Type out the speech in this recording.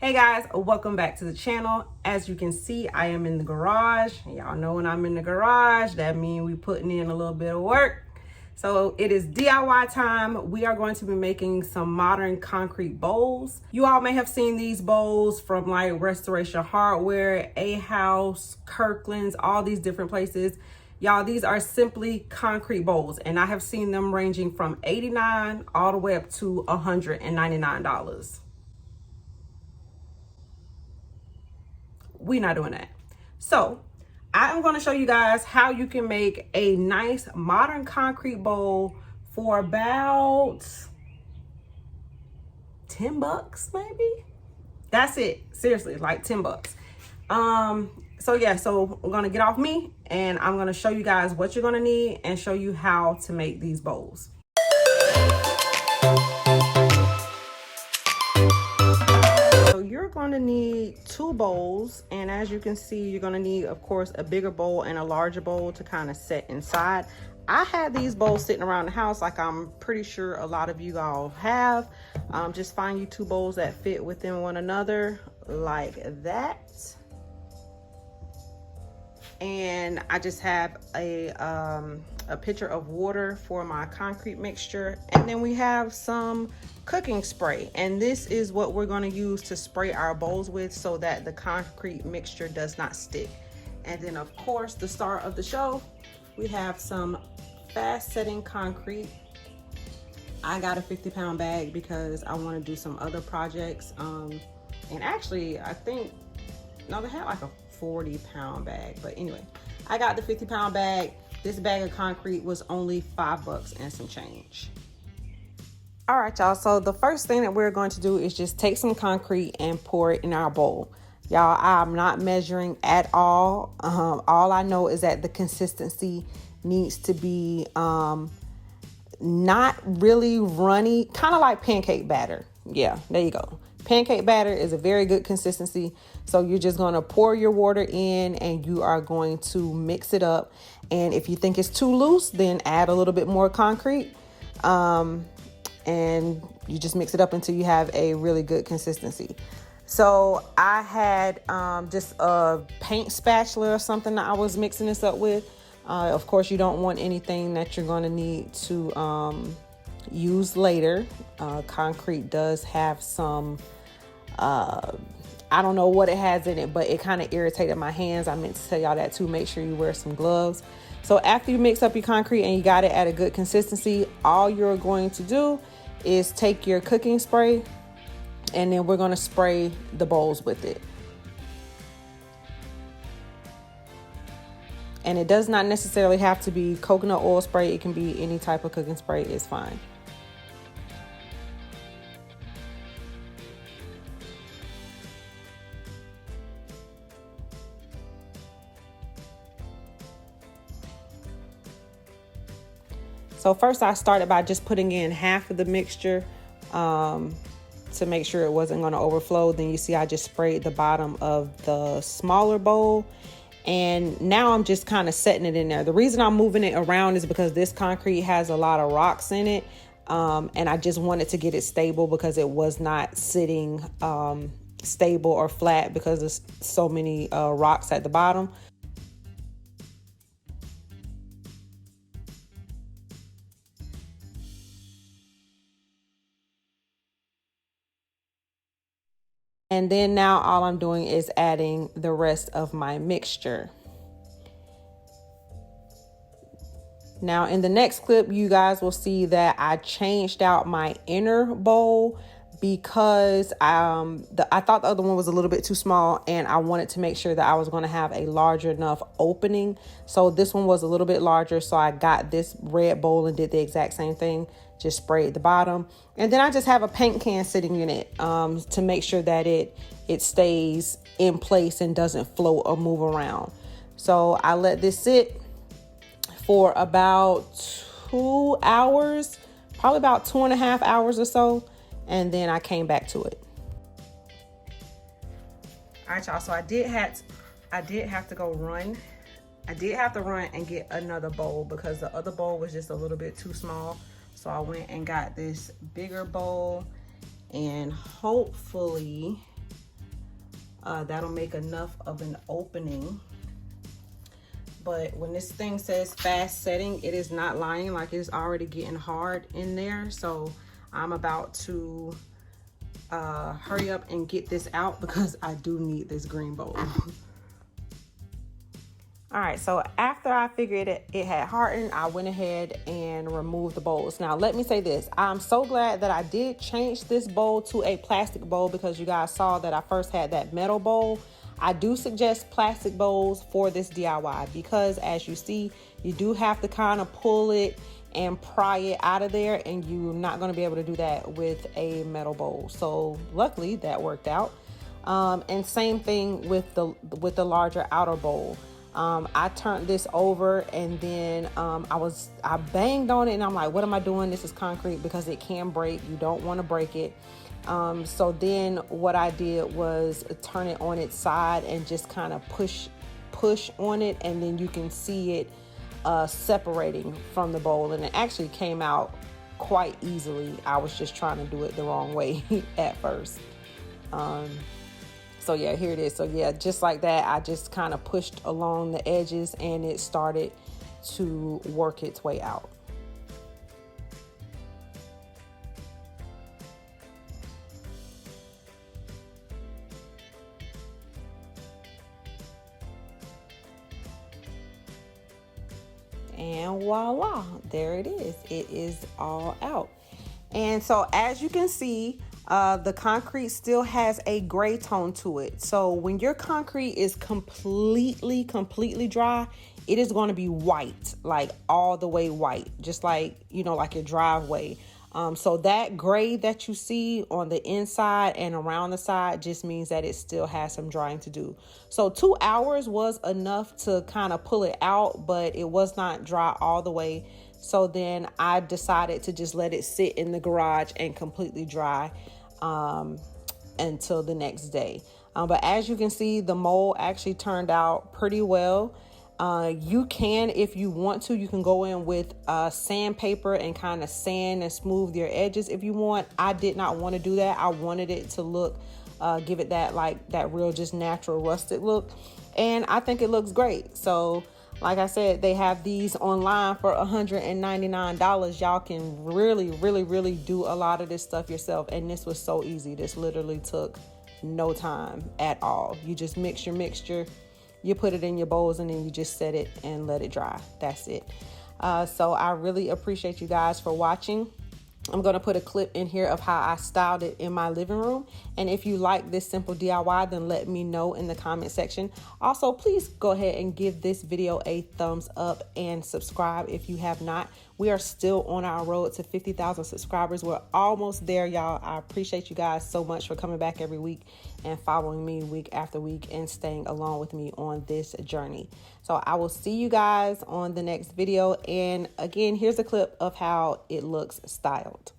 Hey guys, welcome back to the channel. As you can see, I am in the garage. Y'all know when I'm in the garage, that means we putting in a little bit of work. So it is DIY time. We are going to be making some modern concrete bowls. You all may have seen these bowls from like Restoration Hardware, A House, Kirkland's, all these different places. Y'all, these are simply concrete bowls, and I have seen them ranging from $89 all the way up to $199. We're not doing that. So I'm going to show you guys how you can make a nice modern concrete bowl for about 10 bucks maybe. That's it. Seriously, like 10 bucks. So yeah, so I'm going to get off me and I'm going to show you guys what you're going to need and show you how to make these bowls. You're going to need 2 bowls, and as you can see, you're going to need, of course, a bigger bowl and a larger bowl to kind of set inside. I had these bowls sitting around the house like I'm pretty sure a lot of you all have. Just find you 2 bowls that fit within one another like that. And I just have a pitcher of water for my concrete mixture, and then we have some cooking spray, and this is what we're going to use to spray our bowls with so that the concrete mixture does not stick. And then of course, the star of the show, we have some fast setting concrete. I got a 50-pound bag because I want to do some other projects, and actually I think no, they had like a 40-pound bag, but anyway, I got the 50-pound bag. This bag of concrete was only $5 and some change. All right, y'all, so the first thing that we're going to do is just take some concrete and pour it in our bowl. Y'all, I'm not measuring at all. All I know is that the consistency needs to be not really runny, kind of like pancake batter. Yeah, there you go. Pancake batter is a very good consistency. So you're just going to pour your water in and you are going to mix it up. And if you think it's too loose, then add a little bit more concrete. And you just mix it up until you have a really good consistency. So I had just a paint spatula or something that I was mixing this up with. Of course, you don't want anything that you're going to need to use later. Concrete does have some, I don't know what it has in it, but it kind of irritated my hands. I meant to tell y'all that too. Make sure you wear some gloves. So after you mix up your concrete and you got it at a good consistency, all you're going to do is take your cooking spray and then we're going to spray the bowls with it. And it does not necessarily have to be coconut oil spray. It can be any type of cooking spray. It's fine. So first I started by just putting in half of the mixture to make sure it wasn't going to overflow. Then you see I just sprayed the bottom of the smaller bowl. And now I'm just kind of setting it in there. The reason I'm moving it around is because this concrete has a lot of rocks in it. And I just wanted to get it stable because it was not sitting stable or flat because there's so many rocks at the bottom. And then now all I'm doing is adding the rest of my mixture. Now in the next clip, you guys will see that I changed out my inner bowl because I thought the other one was a little bit too small and I wanted to make sure that I was going to have a larger enough opening. So this one was a little bit larger. So I got this red bowl and did the exact same thing. Just sprayed the bottom. And then I just have a paint can sitting in it to make sure that it stays in place and doesn't float or move around. So I let this sit for about 2 hours, probably about 2.5 hours or so. And then I came back to it. All right, y'all. So I did have to go run. I did have to run and get another bowl because the other bowl was just a little bit too small. So I went and got this bigger bowl, and hopefully That'll make enough of an opening. But when this thing says fast setting, it is not lying. Like, it's already getting hard in there. So I'm about to hurry up and get this out because I do need this green bowl. All right, so after I figured it had hardened, I went ahead and removed the bowls. Now, let me say this. I'm so glad that I did change this bowl to a plastic bowl, because you guys saw that I first had that metal bowl. I do suggest plastic bowls for this DIY because, as you see, you do have to kind of pull it and pry it out of there, and you're not going to be able to do that with a metal bowl. So luckily that worked out. And same thing with the larger outer bowl. I turned this over, and then I banged on it, and I'm like, what am I doing? This is concrete, because it can break. You don't want to break it. So then what I did was turn it on its side and just kind of push on it, and then you can see it separating from the bowl, and it actually came out quite easily. I was just trying to do it the wrong way at first. So yeah, here it is. So yeah, just like that, I just kind of pushed along the edges, and it started to work its way out. And voila, there it is. It is all out. And so as you can see, the concrete still has a gray tone to it. So when your concrete is completely dry, it is going to be white, like all the way white, just like, you know, like your driveway. So that gray that you see on the inside and around the side just means that it still has some drying to do. So 2 hours was enough to kind of pull it out, but it was not dry all the way. So then I decided to just let it sit in the garage and completely dry until the next day. But as you can see, the mold actually turned out pretty well. You can, if you want to, you can go in with sandpaper and kind of sand and smooth your edges if you want. I did not want to do that. I wanted it to look, give it that real just natural rusted look. And I think it looks great. So like I said, they have these online for $199. Y'all can really do a lot of this stuff yourself. And this was so easy. This literally took no time at all. You just mix your mixture, you put it in your bowls, and then you just set it and let it dry. That's it. So I really appreciate you guys for watching. I'm going to put a clip in here of how I styled it in my living room. And if you like this simple DIY, then let me know in the comment section. Also, please go ahead and give this video a thumbs up and subscribe if you have not. We are still on our road to 50,000 subscribers. We're almost there, y'all. I appreciate you guys so much for coming back every week and following me week after week and staying along with me on this journey. So I will see you guys on the next video. And again, here's a clip of how it looks styled.